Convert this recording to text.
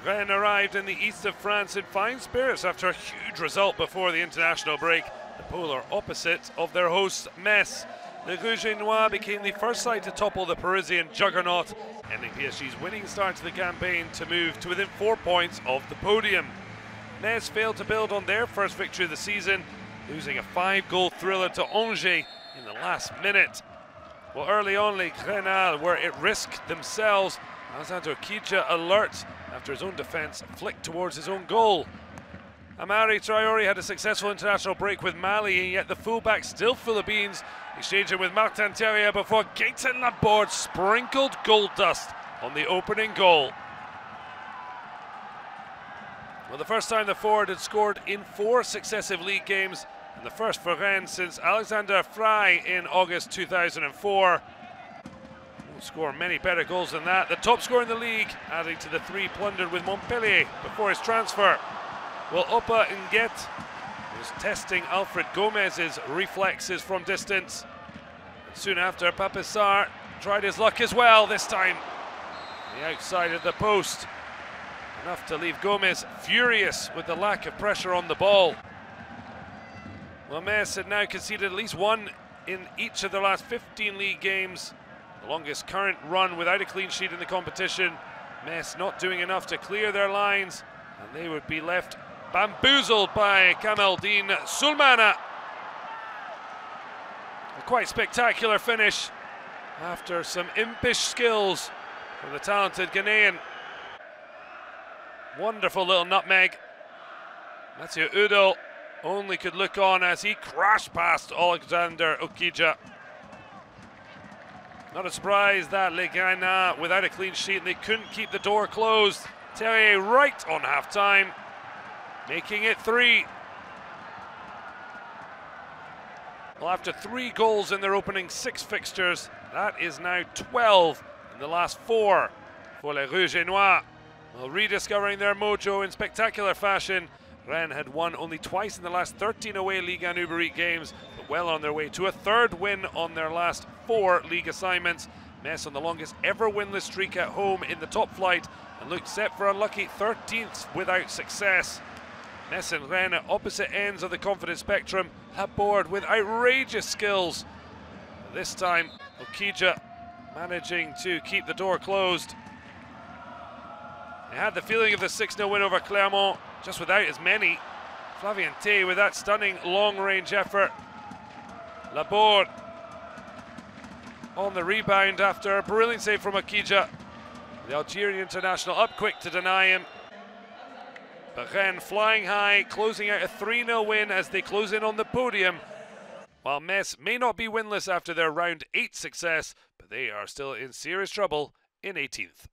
Rennes arrived in the east of France in fine spirits after a huge result before the international break, the polar opposite of their hosts Metz. The Rouge et Noir became the first side to topple the Parisian juggernaut, ending PSG's winning start to the campaign to move to within 4 points of the podium. Metz failed to build on their first victory of the season, losing a 5-goal thriller to Angers in the last minute. Well, early on, Les Grenades were at risk themselves. Alexandre OUKIDJA alert after his own defence flicked towards his own goal. Amari Traoré had a successful international break with Mali, and yet the fullback, still full of beans, exchanging with Martin TERRIER before Gaëtan LABORDE sprinkled gold dust on the opening goal. Well, the first time the forward had scored in 4 successive league games, and the first for Rennes since Alexandre Frey in August 2004. Won't score many better goals than that. The top scorer in the league, adding to the 3 plundered with Montpellier before his transfer. Well, Opa Nguet was testing Alfred Gomez's reflexes from distance. And soon after, Pape tried his luck as well, this time the outside of the post. Enough to leave Gomez furious with the lack of pressure on the ball. Well, Metz had now conceded at least 1 in each of their last 15 league games, the longest current run without a clean sheet in the competition. Metz not doing enough to clear their lines, and they would be left bamboozled by Kamal, Deen, SULEMANA. A quite spectacular finish after some impish skills from the talented Ghanaian. Wonderful little nutmeg. Matthieu UDOL only could look on as he crashed past Alexandre OUKIDJA. Not a surprise that Les Grenades without a clean sheet, and they couldn't keep the door closed. TERRIER right on half-time, making it 3. Well, after 3 goals in their opening 6 fixtures, that is now 12 in the last 4 for Les Rouges et Noirs. Well, rediscovering their mojo in spectacular fashion, Rennes had won only twice in the last 13 away Ligue 1 Uber Eats games, but well on their way to a 3rd win on their last 4 league assignments. Metz on the longest ever winless streak at home in the top flight, and looked set for unlucky 13th without success. Metz and Rennes at opposite ends of the confidence spectrum, LABORDE with outrageous skills. This time, OUKIDJA managing to keep the door closed. They had the feeling of the 6-0 win over Clermont, just without as many. Flavien Tay with that stunning long-range effort. LABORDE on the rebound after a brilliant save from OUKIDJA. The Algerian international up quick to deny him. But Rennes flying high, closing out a 3-0 win as they close in on the podium. While Metz may not be winless after their round 8 success, but they are still in serious trouble in 18th.